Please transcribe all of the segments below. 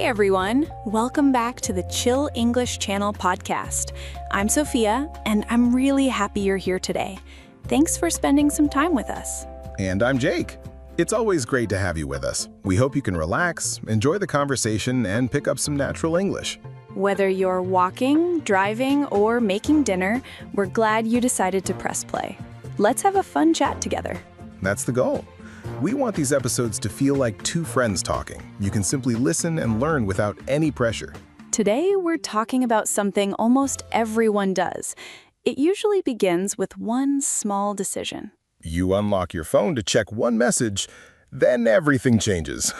everyone. Welcome back to the Chill English Channel podcast. I'm Sophia, and I'm really happy you're here today. Thanks for spending some time with us. And I'm Jake. It's always great to have you with us. We hope you can relax, enjoy the conversation, and pick up some natural English. Whether you're walking, driving, or making dinner, we're glad you decided to press play. Let's have a fun chat together. That's the goal. We want these episodes to feel like two friends talking. You can simply listen and learn without any pressure. Today, we're talking about something almost everyone does. It usually begins with one small decision. You unlock your phone to check one message, then everything changes.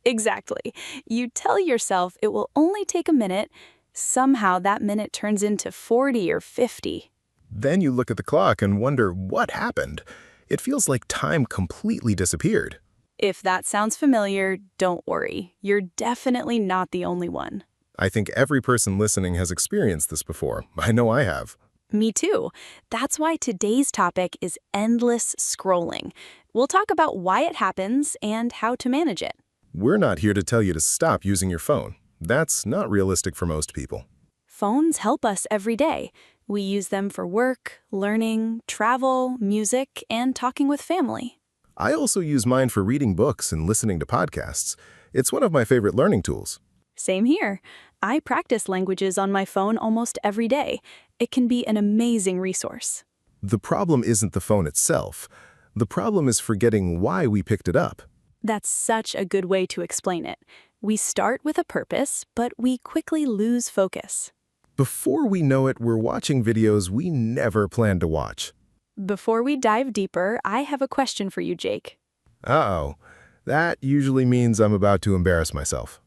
Exactly. You tell yourself it will only take a minute. Somehow that minute turns into 40 or 50. Then you look at the clock and wonder what happened. It feels like time completely disappeared. If that sounds familiar, don't worry. You're definitely not the only one. I think every person listening has experienced this before. I know I have. Me too. That's why today's topic is endless scrolling. We'll talk about why it happens and how to manage it. We're not here to tell you to stop using your phone. That's not realistic for most people. Phones help us every day. We use them for work, learning, travel, music, and talking with family. I also use mine for reading books and listening to podcasts. It's one of my favorite learning tools. Same here. I practice languages on my phone almost every day. It can be an amazing resource. The problem isn't the phone itself. The problem is forgetting why we picked it up. That's such a good way to explain it. We start with a purpose, but we quickly lose focus. Before we know it, we're watching videos we never planned to watch. Before we dive deeper, I have a question for you, Jake. Uh-oh. That usually means I'm about to embarrass myself.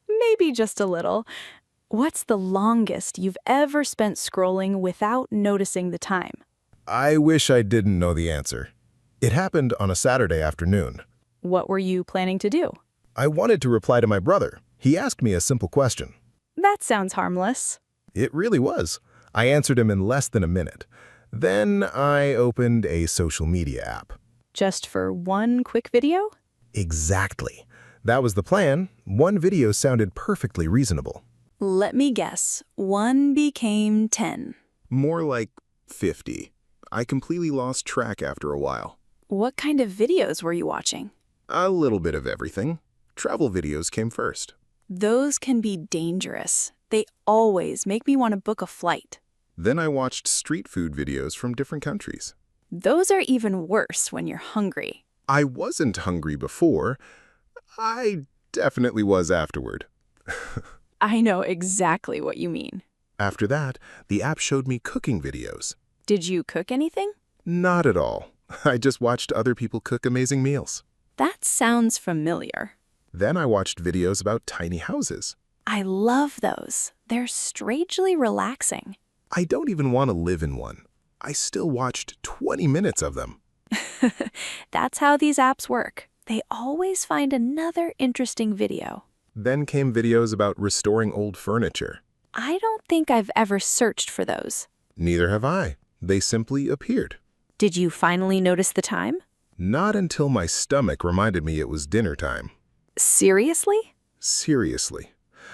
Maybe just a little. What's the longest you've ever spent scrolling without noticing the time? I wish I didn't know the answer. It happened on a Saturday afternoon. What were you planning to do? I wanted to reply to my brother. He asked me a simple question. That sounds harmless. It really was. I answered him in less than a minute. Then I opened a social media app. Just for one quick video? Exactly. That was the plan. One video sounded perfectly reasonable. Let me guess. 1 became 10. More like 50. I completely lost track after a while. What kind of videos were you watching? A little bit of everything. Travel videos came first. Those can be dangerous. They always make me want to book a flight. Then I watched street food videos from different countries. Those are even worse when you're hungry. I wasn't hungry before. I definitely was afterward. I know exactly what you mean. After that, the app showed me cooking videos. Did you cook anything? Not at all. I just watched other people cook amazing meals. That sounds familiar. Then I watched videos about tiny houses. I love those. They're strangely relaxing. I don't even want to live in one. I still watched 20 minutes of them. That's how these apps work. They always find another interesting video. Then came videos about restoring old furniture. I don't think I've ever searched for those. Neither have I. They simply appeared. Did you finally notice the time? Not until my stomach reminded me it was dinner time. Seriously? Seriously.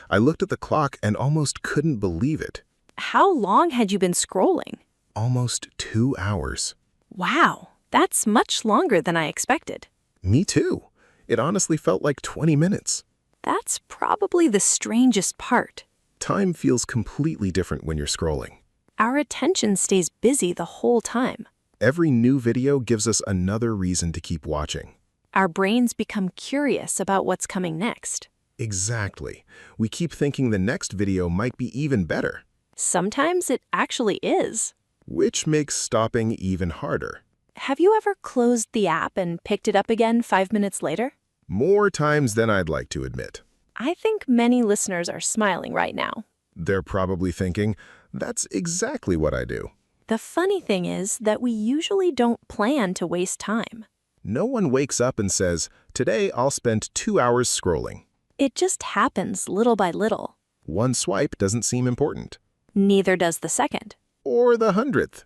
I looked at the clock and almost couldn't believe it. How long had you been scrolling? Almost 2 hours. Wow, that's much longer than I expected. Me too. It honestly felt like 20 minutes. That's probably the strangest part. Time feels completely different when you're scrolling. Our attention stays busy the whole time. Every new video gives us another reason to keep watching. Our brains become curious about what's coming next. Exactly. We keep thinking the next video might be even better. Sometimes it actually is. Which makes stopping even harder. Have you ever closed the app and picked it up again 5 minutes later? More times than I'd like to admit. I think many listeners are smiling right now. They're probably thinking, that's exactly what I do. The funny thing is that we usually don't plan to waste time. No one wakes up and says, today I'll spend 2 hours scrolling. It just happens little by little. One swipe doesn't seem important. Neither does the second. Or the 100th.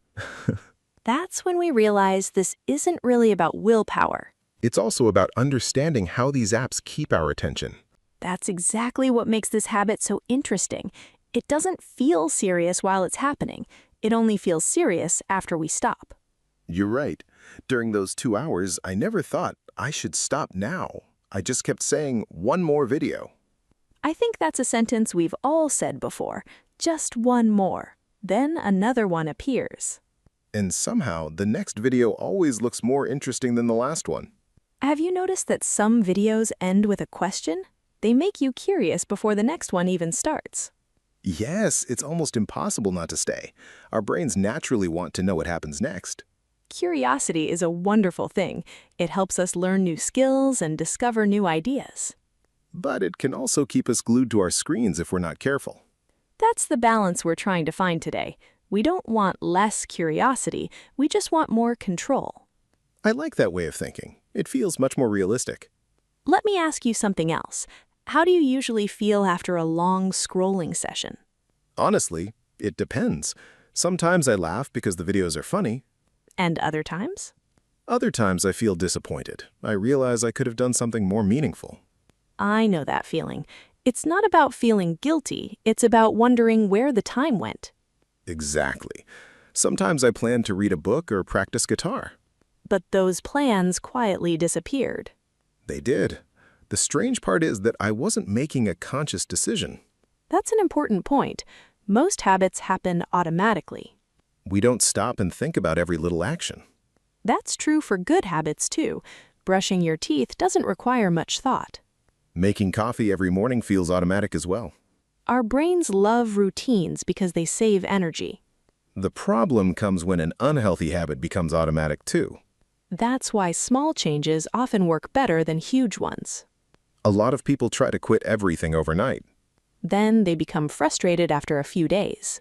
That's when we realize this isn't really about willpower. It's also about understanding how these apps keep our attention. That's exactly what makes this habit so interesting. It doesn't feel serious while it's happening. It only feels serious after we stop. You're right. During those 2 hours, I never thought I should stop now. I just kept saying one more video. I think that's a sentence we've all said before. Just one more. Then another one appears. And somehow, the next video always looks more interesting than the last one. Have you noticed that some videos end with a question? They make you curious before the next one even starts. Yes, it's almost impossible not to stay. Our brains naturally want to know what happens next. Curiosity is a wonderful thing. It helps us learn new skills and discover new ideas. But it can also keep us glued to our screens if we're not careful. That's the balance we're trying to find today. We don't want less curiosity, we just want more control. I like that way of thinking. It feels much more realistic. Let me ask you something else. How do you usually feel after a long scrolling session? Honestly, it depends. Sometimes I laugh because the videos are funny. And other times? Other times I feel disappointed. I realize I could have done something more meaningful. I know that feeling. It's not about feeling guilty, it's about wondering where the time went. Exactly. Sometimes I plan to read a book or practice guitar. But those plans quietly disappeared. They did. The strange part is that I wasn't making a conscious decision. That's an important point. Most habits happen automatically. We don't stop and think about every little action. That's true for good habits too. Brushing your teeth doesn't require much thought. Making coffee every morning feels automatic as well. Our brains love routines because they save energy. The problem comes when an unhealthy habit becomes automatic too. That's why small changes often work better than huge ones. A lot of people try to quit everything overnight. Then they become frustrated after a few days.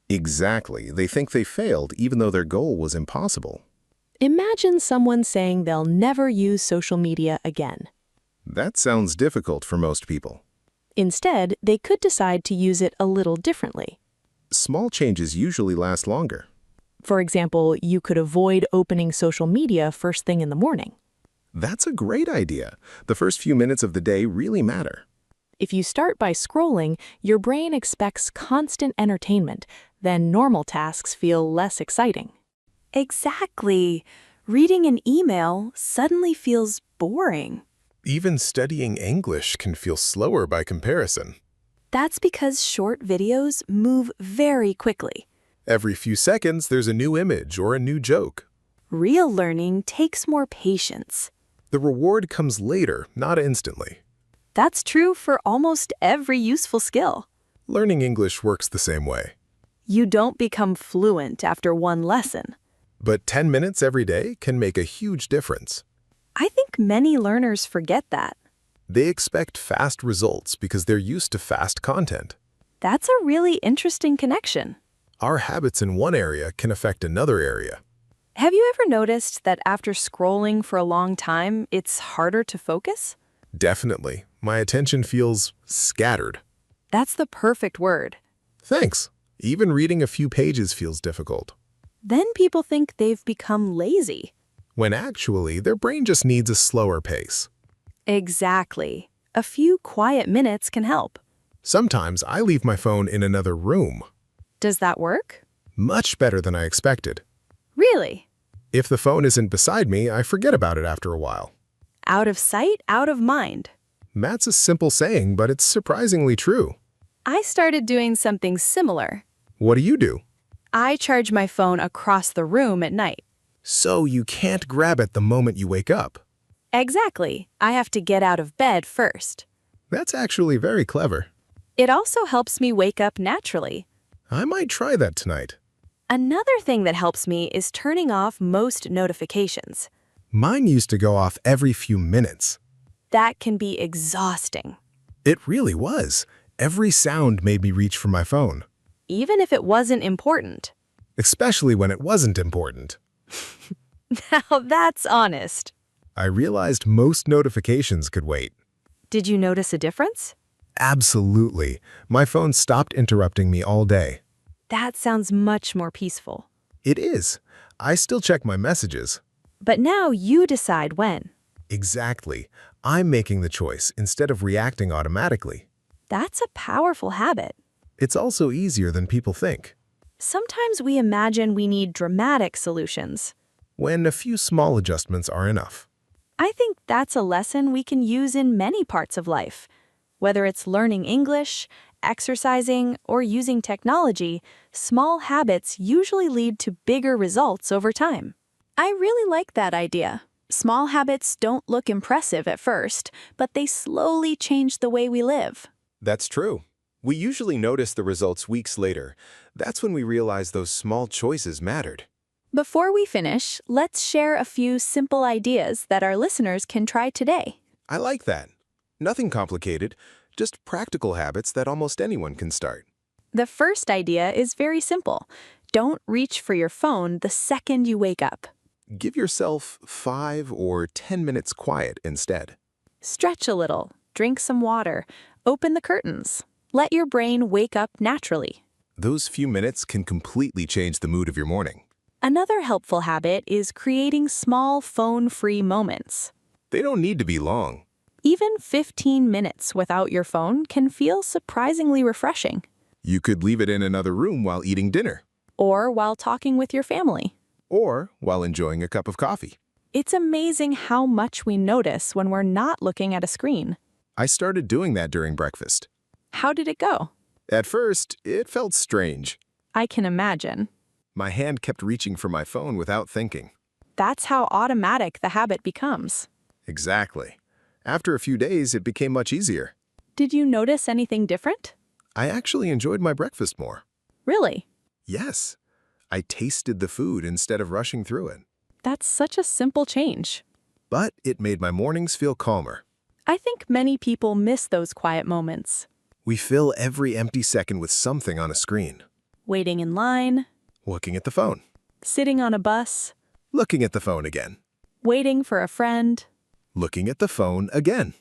Exactly. They think they failed even though their goal was impossible. Imagine someone saying they'll never use social media again. That sounds difficult for most people. Instead, they could decide to use it a little differently. Small changes usually last longer. For example, you could avoid opening social media first thing in the morning. That's a great idea. The first few minutes of the day really matter. If you start by scrolling, your brain expects constant entertainment, then normal tasks feel less exciting. Exactly. Reading an email suddenly feels boring. Even studying English can feel slower by comparison. That's because short videos move very quickly. Every few seconds, there's a new image or a new joke. Real learning takes more patience. The reward comes later, not instantly. That's true for almost every useful skill. Learning English works the same way. You don't become fluent after one lesson. But 10 minutes every day can make a huge difference. I think many learners forget that. They expect fast results because they're used to fast content. That's a really interesting connection. Our habits in one area can affect another area. Have you ever noticed that after scrolling for a long time, it's harder to focus? Definitely. My attention feels scattered. That's the perfect word. Thanks. Even reading a few pages feels difficult. Then people think they've become lazy. When actually, their brain just needs a slower pace. Exactly. A few quiet minutes can help. Sometimes I leave my phone in another room. Does that work? Much better than I expected. Really? If the phone isn't beside me, I forget about it after a while. Out of sight, out of mind. That's a simple saying, but it's surprisingly true. I started doing something similar. What do you do? I charge my phone across the room at night. So you can't grab it the moment you wake up. Exactly. I have to get out of bed first. That's actually very clever. It also helps me wake up naturally. I might try that tonight. Another thing that helps me is turning off most notifications. Mine used to go off every few minutes. That can be exhausting. It really was. Every sound made me reach for my phone. Even if it wasn't important. Especially when it wasn't important. Now that's honest. I realized most notifications could wait. Did you notice a difference? Absolutely. My phone stopped interrupting me all day. That sounds much more peaceful. It is. I still check my messages. But now you decide when. Exactly. I'm making the choice instead of reacting automatically. That's a powerful habit. It's also easier than people think. Sometimes we imagine we need dramatic solutions. When a few small adjustments are enough. I think that's a lesson we can use in many parts of life. Whether it's learning English, exercising, or using technology, small habits usually lead to bigger results over time. I really like that idea. Small habits don't look impressive at first, but they slowly change the way we live. That's true. We usually notice the results weeks later. That's when we realize those small choices mattered. Before we finish, let's share a few simple ideas that our listeners can try today. I like that. Nothing complicated, just practical habits that almost anyone can start. The first idea is very simple. Don't reach for your phone the second you wake up. Give yourself 5 or 10 minutes quiet instead. Stretch a little, drink some water, open the curtains. Let your brain wake up naturally. Those few minutes can completely change the mood of your morning. Another helpful habit is creating small phone-free moments. They don't need to be long. Even 15 minutes without your phone can feel surprisingly refreshing. You could leave it in another room while eating dinner. Or while talking with your family. Or while enjoying a cup of coffee. It's amazing how much we notice when we're not looking at a screen. I started doing that during breakfast. How did it go? At first, it felt strange. I can imagine. My hand kept reaching for my phone without thinking. That's how automatic the habit becomes. Exactly. After a few days, it became much easier. Did you notice anything different? I actually enjoyed my breakfast more. Really? Yes. I tasted the food instead of rushing through it. That's such a simple change. But it made my mornings feel calmer. I think many people miss those quiet moments. We fill every empty second with something on a screen. Waiting in line, Looking at the phone. sitting on a bus, Looking at the phone again. waiting for a friend. Looking at the phone again.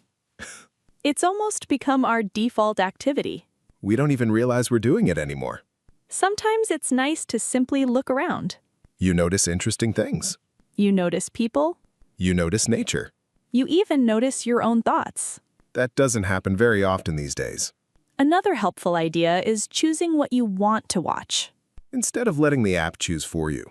It's almost become our default activity. We don't even realize we're doing it anymore. Sometimes it's nice to simply look around. You notice interesting things. You notice people. You notice nature. You even notice your own thoughts. That doesn't happen very often these days. Another helpful idea is choosing what you want to watch. Instead of letting the app choose for you.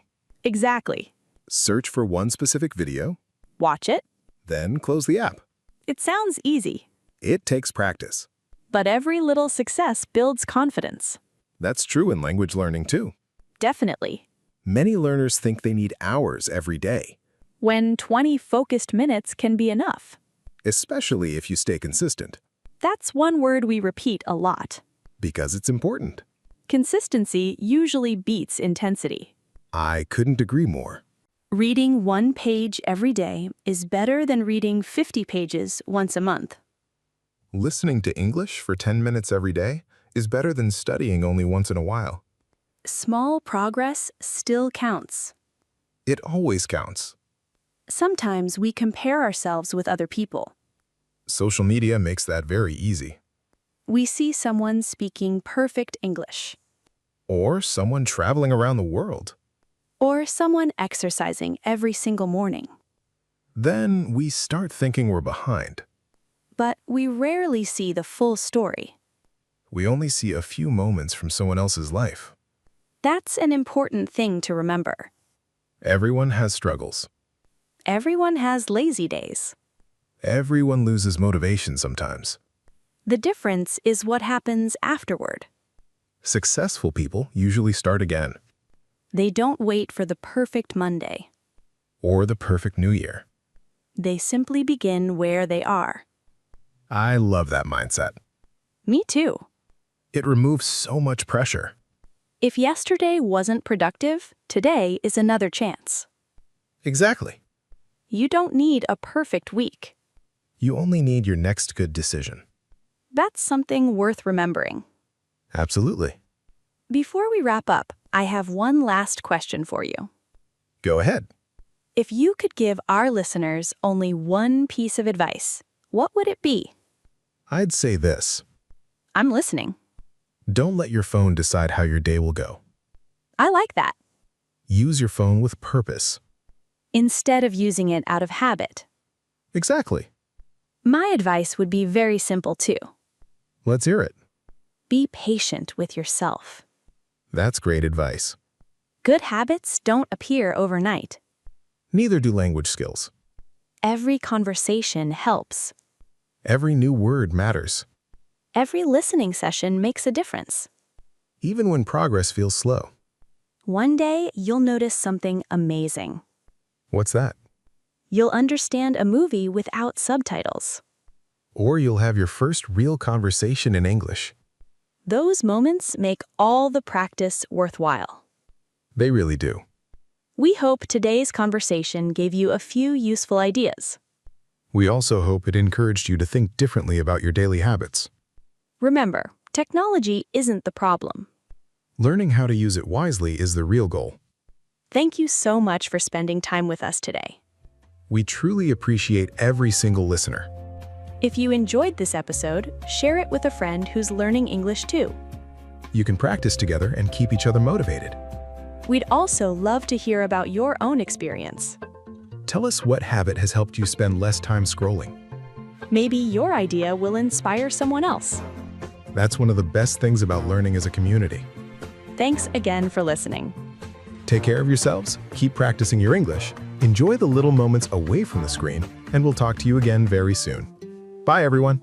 Exactly. Search for one specific video, Watch it. then close the app. It sounds easy, It takes practice. but every little success builds confidence. That's true in language learning too. Definitely. Many learners think they need hours every day, When 20 focused minutes can be enough. especially if you stay consistent, That's one word we repeat a lot. because it's important. Consistency usually beats intensity. I couldn't agree more. Reading one page every day is better than reading 50 pages once a month. Listening to English for 10 minutes every day is better than studying only once in a while. Small progress still counts. It always counts. Sometimes we compare ourselves with other people. Social media makes that very easy. We see someone speaking perfect English, Or someone traveling around the world. or someone exercising every single morning. Then we start thinking we're behind. But we rarely see the full story. We only see a few moments from someone else's life. That's an important thing to remember. Everyone has struggles. Everyone has lazy days. Everyone loses motivation sometimes. The difference is what happens afterward. Successful people usually start again. They don't wait for the perfect Monday. Or the perfect New Year. They simply begin where they are. I love that mindset. Me too. It removes so much pressure. If yesterday wasn't productive, today is another chance. Exactly. You don't need a perfect week. You only need your next good decision. That's something worth remembering. Absolutely. Before we wrap up, I have one last question for you. Go ahead. If you could give our listeners only one piece of advice, what would it be? I'd say this. I'm listening. Don't let your phone decide how your day will go. I like that. Use your phone with purpose. Instead of using it out of habit. Exactly. My advice would be very simple too. Let's hear it. Be patient with yourself. That's great advice. Good habits don't appear overnight. Neither do language skills. Every conversation helps. Every new word matters, Every listening session makes a difference. even when progress feels slow. One day, you'll notice something amazing. What's that? You'll understand a movie without subtitles. Or you'll have your first real conversation in English. Those moments make all the practice worthwhile. They really do. We hope today's conversation gave you a few useful ideas. We also hope it encouraged you to think differently about your daily habits. Remember, technology isn't the problem. Learning how to use it wisely is the real goal. Thank you so much for spending time with us today. We truly appreciate every single listener. If you enjoyed this episode, share it with a friend who's learning English too. You can practice together and keep each other motivated. We'd also love to hear about your own experience. Tell us what habit has helped you spend less time scrolling. Maybe your idea will inspire someone else. That's one of the best things about learning as a community. Thanks again for listening. Take care of yourselves, keep practicing your English, enjoy the little moments away from the screen, and we'll talk to you again very soon. Bye, everyone.